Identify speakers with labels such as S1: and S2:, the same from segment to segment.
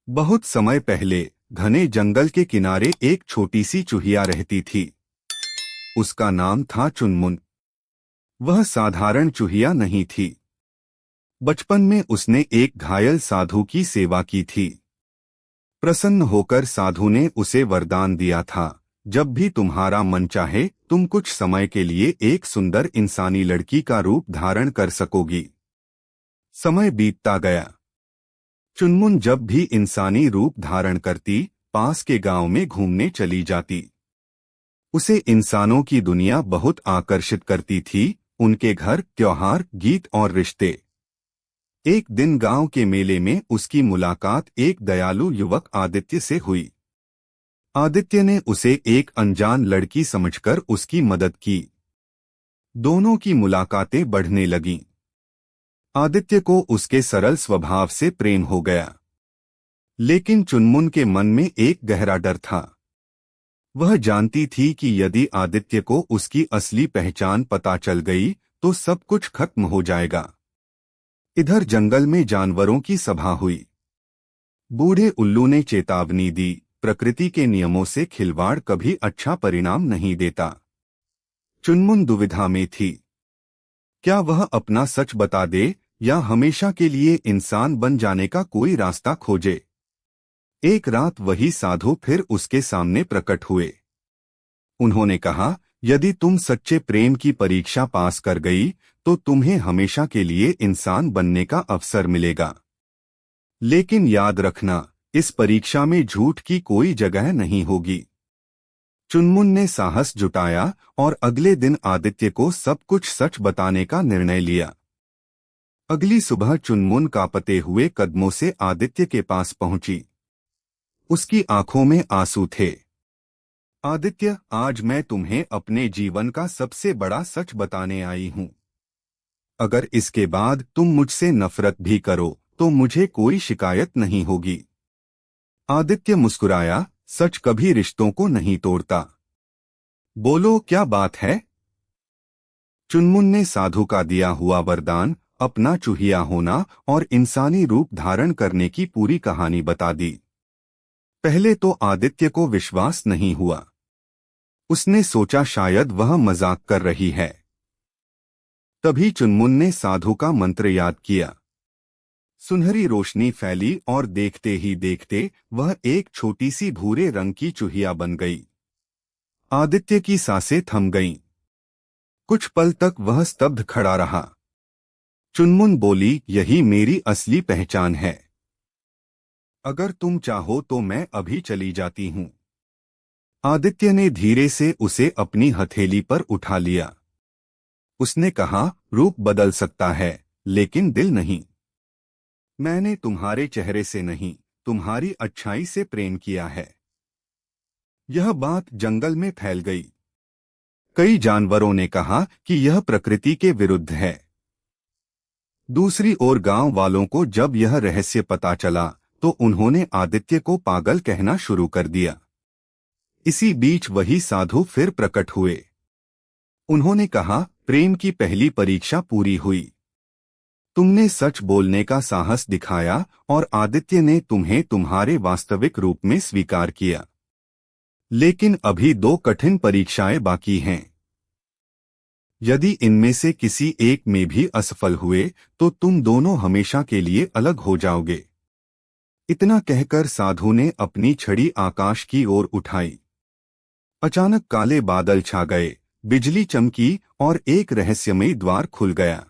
S1: बहुत समय पहले घने जंगल के किनारे एक छोटी सी चूहिया रहती थी। उसका नाम था चुनमुन। वह साधारण चूहिया नहीं थी। बचपन में उसने एक घायल साधु की सेवा की थी। प्रसन्न होकर साधु ने उसे वरदान दिया था, जब भी तुम्हारा मन चाहे तुम कुछ समय के लिए एक सुंदर इंसानी लड़की का रूप धारण कर सकोगी। समय बीतता गया। चुनमुन जब भी इंसानी रूप धारण करती, पास के गांव में घूमने चली जाती। उसे इंसानों की दुनिया बहुत आकर्षित करती थी, उनके घर, त्योहार, गीत और रिश्ते। एक दिन गांव के मेले में उसकी मुलाकात एक दयालु युवक आदित्य से हुई। आदित्य ने उसे एक अनजान लड़की समझकर उसकी मदद की। दोनों की मुलाकातें बढ़ने लगीं। आदित्य को उसके सरल स्वभाव से प्रेम हो गया। लेकिन चुनमुन के मन में एक गहरा डर था। वह जानती थी कि यदि आदित्य को उसकी असली पहचान पता चल गई तो सब कुछ खत्म हो जाएगा। इधर जंगल में जानवरों की सभा हुई। बूढ़े उल्लू ने चेतावनी दी, प्रकृति के नियमों से खिलवाड़ कभी अच्छा परिणाम नहीं देता। चुनमुन दुविधा में थी। क्या वह अपना सच बता दे या हमेशा के लिए इंसान बन जाने का कोई रास्ता खोजे? एक रात वही साधु फिर उसके सामने प्रकट हुए। उन्होंने कहा, यदि तुम सच्चे प्रेम की परीक्षा पास कर गई तो तुम्हें हमेशा के लिए इंसान बनने का अवसर मिलेगा। लेकिन याद रखना, इस परीक्षा में झूठ की कोई जगह नहीं होगी। चुनमुन ने साहस जुटाया और अगले दिन आदित्य को सब कुछ सच बताने का निर्णय लिया। अगली सुबह चुनमुन कांपते हुए कदमों से आदित्य के पास पहुंची। उसकी आंखों में आंसू थे। आदित्य, आज मैं तुम्हें अपने जीवन का सबसे बड़ा सच बताने आई हूं। अगर इसके बाद तुम मुझसे नफरत भी करो तो मुझे कोई शिकायत नहीं होगी। आदित्य मुस्कुराया, सच कभी रिश्तों को नहीं तोड़ता। बोलो, क्या बात है? चुनमुन ने साधु का दिया हुआ वरदान, अपना चूहिया होना और इंसानी रूप धारण करने की पूरी कहानी बता दी। पहले तो आदित्य को विश्वास नहीं हुआ। उसने सोचा शायद वह मजाक कर रही है। तभी चुनमुन ने साधु का मंत्र याद किया। सुनहरी रोशनी फैली और देखते ही देखते वह एक छोटी सी भूरे रंग की चूहिया बन गई। आदित्य की सांसें थम गईं। कुछ पल तक वह स्तब्ध खड़ा रहा। चुनमुन बोली, यही मेरी असली पहचान है। अगर तुम चाहो तो मैं अभी चली जाती हूँ। आदित्य ने धीरे से उसे अपनी हथेली पर उठा लिया। उसने कहा, रूप बदल सकता है लेकिन दिल नहीं। मैंने तुम्हारे चेहरे से नहीं, तुम्हारी अच्छाई से प्रेम किया है। यह बात जंगल में फैल गई। कई जानवरों ने कहा कि यह प्रकृति के विरुद्ध है। दूसरी ओर गांव वालों को जब यह रहस्य पता चला तो उन्होंने आदित्य को पागल कहना शुरू कर दिया। इसी बीच वही साधु फिर प्रकट हुए। उन्होंने कहा, प्रेम की पहली परीक्षा पूरी हुई। तुमने सच बोलने का साहस दिखाया और आदित्य ने तुम्हें तुम्हारे वास्तविक रूप में स्वीकार किया। लेकिन अभी दो कठिन परीक्षाएं बाकी हैं। यदि इनमें से किसी एक में भी असफल हुए तो तुम दोनों हमेशा के लिए अलग हो जाओगे। इतना कहकर साधु ने अपनी छड़ी आकाश की ओर उठाई। अचानक काले बादल छा गए, बिजली चमकी और एक रहस्यमयी द्वार खुल गया।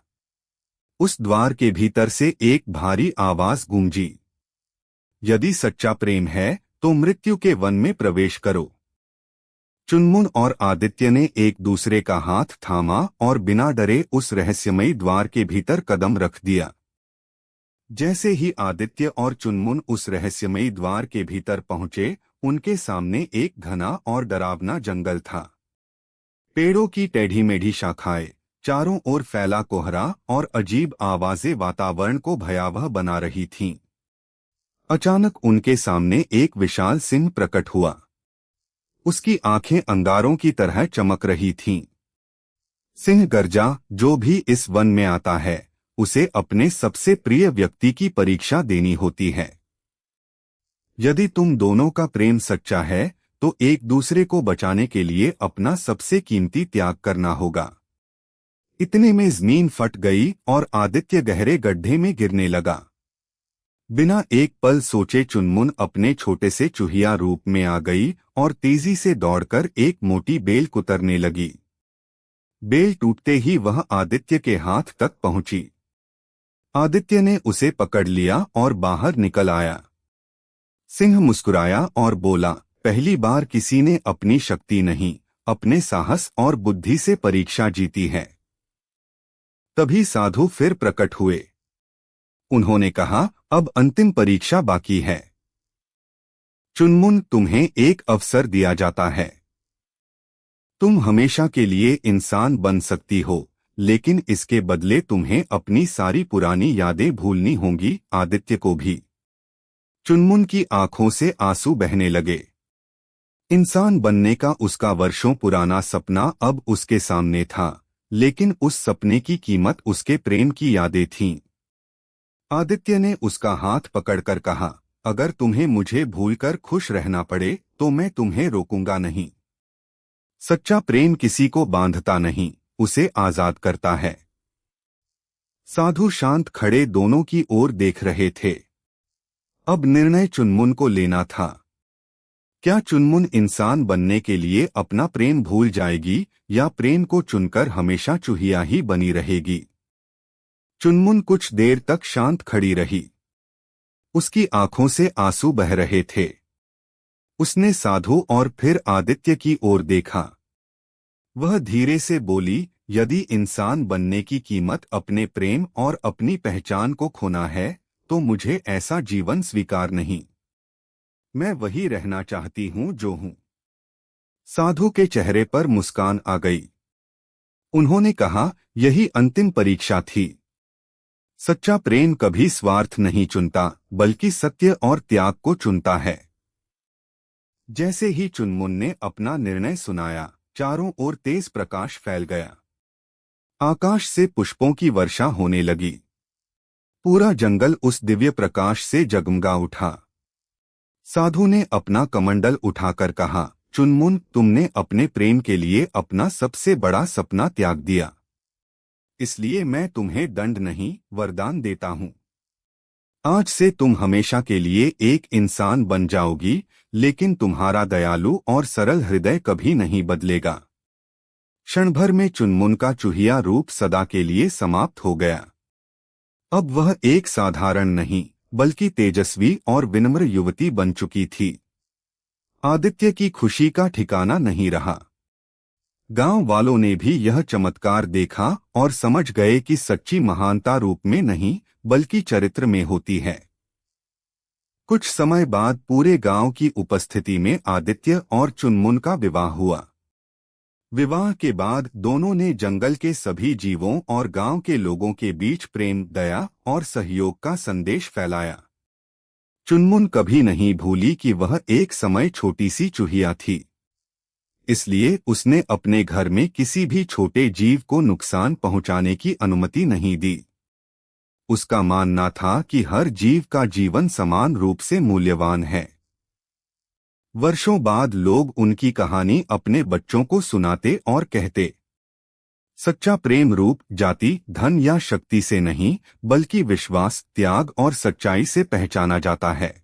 S1: उस द्वार के भीतर से एक भारी आवाज गूंजी, यदि सच्चा प्रेम है तो मृत्यु के वन में प्रवेश करो। चुनमुन और आदित्य ने एक दूसरे का हाथ थामा और बिना डरे उस रहस्यमयी द्वार के भीतर कदम रख दिया। जैसे ही आदित्य और चुनमुन उस रहस्यमयी द्वार के भीतर पहुंचे, उनके सामने एक घना और डरावना जंगल था। पेड़ों की टेढ़ी मेढ़ी शाखाएं, चारों ओर फैला कोहरा और अजीब आवाजें वातावरण को भयावह बना रही थीं। अचानक उनके सामने एक विशाल सिंह प्रकट हुआ। उसकी आंखें अंगारों की तरह चमक रही थीं। सिंह गर्जा, जो भी इस वन में आता है उसे अपने सबसे प्रिय व्यक्ति की परीक्षा देनी होती है। यदि तुम दोनों का प्रेम सच्चा है तो एक दूसरे को बचाने के लिए अपना सबसे कीमती त्याग करना होगा। इतने में जमीन फट गई और आदित्य गहरे गड्ढे में गिरने लगा। बिना एक पल सोचे चुनमुन अपने छोटे से चूहिया रूप में आ गई और तेजी से दौड़कर एक मोटी बेल कुतरने लगी। बेल टूटते ही वह आदित्य के हाथ तक पहुंची। आदित्य ने उसे पकड़ लिया और बाहर निकल आया। सिंह मुस्कुराया और बोला, पहली बार किसी ने अपनी शक्ति नहीं, अपने साहस और बुद्धि से परीक्षा जीती है। तभी साधु फिर प्रकट हुए। उन्होंने कहा, अब अंतिम परीक्षा बाकी है। चुनमुन, तुम्हें एक अवसर दिया जाता है। तुम हमेशा के लिए इंसान बन सकती हो, लेकिन इसके बदले तुम्हें अपनी सारी पुरानी यादें भूलनी होंगी, आदित्य को भी। चुनमुन की आंखों से आंसू बहने लगे। इंसान बनने का उसका वर्षों पुराना सपना अब उसके सामने था, लेकिन उस सपने की कीमत उसके प्रेम की यादें थीं। आदित्य ने उसका हाथ पकड़कर कहा, अगर तुम्हें मुझे भूलकर खुश रहना पड़े तो मैं तुम्हें रोकूंगा नहीं। सच्चा प्रेम किसी को बांधता नहीं, उसे आजाद करता है। साधु शांत खड़े दोनों की ओर देख रहे थे। अब निर्णय चुनमुन को लेना था। क्या चुनमुन इंसान बनने के लिए अपना प्रेम भूल जाएगी या प्रेम को चुनकर हमेशा चूहिया ही बनी रहेगी? चुनमुन कुछ देर तक शांत खड़ी रही। उसकी आंखों से आंसू बह रहे थे। उसने साधु और फिर आदित्य की ओर देखा। वह धीरे से बोली, यदि इंसान बनने की कीमत अपने प्रेम और अपनी पहचान को खोना है तो मुझे ऐसा जीवन स्वीकार नहीं। मैं वही रहना चाहती हूँ जो हूँ। साधु के चेहरे पर मुस्कान आ गई। उन्होंने कहा, यही अंतिम परीक्षा थी। सच्चा प्रेम कभी स्वार्थ नहीं चुनता, बल्कि सत्य और त्याग को चुनता है। जैसे ही चुनमुन ने अपना निर्णय सुनाया, चारों ओर तेज प्रकाश फैल गया। आकाश से पुष्पों की वर्षा होने लगी। पूरा जंगल उस दिव्य प्रकाश से जगमगा उठा। साधु ने अपना कमंडल उठाकर कहा, चुनमुन, तुमने अपने प्रेम के लिए अपना सबसे बड़ा सपना त्याग दिया। इसलिए मैं तुम्हें दंड नहीं, वरदान देता हूँ। आज से तुम हमेशा के लिए एक इंसान बन जाओगी, लेकिन तुम्हारा दयालु और सरल हृदय कभी नहीं बदलेगा। क्षण भर में चुनमुन का चूहिया रूप सदा के लिए समाप्त हो गया। अब वह एक साधारण नहीं, बल्कि तेजस्वी और विनम्र युवती बन चुकी थी। आदित्य की खुशी का ठिकाना नहीं रहा। गांव वालों ने भी यह चमत्कार देखा और समझ गए कि सच्ची महानता रूप में नहीं, बल्कि चरित्र में होती है। कुछ समय बाद पूरे गांव की उपस्थिति में आदित्य और चुनमुन का विवाह हुआ। विवाह के बाद दोनों ने जंगल के सभी जीवों और गांव के लोगों के बीच प्रेम, दया और सहयोग का संदेश फैलाया। चुनमुन कभी नहीं भूली कि वह एक समय छोटी सी चूहिया थी। इसलिए उसने अपने घर में किसी भी छोटे जीव को नुकसान पहुंचाने की अनुमति नहीं दी। उसका मानना था कि हर जीव का जीवन समान रूप से मूल्यवान है। वर्षों बाद लोग उनकी कहानी अपने बच्चों को सुनाते और कहते, सच्चा प्रेम रूप, जाति, धन या शक्ति से नहीं, बल्कि विश्वास, त्याग और सच्चाई से पहचाना जाता है।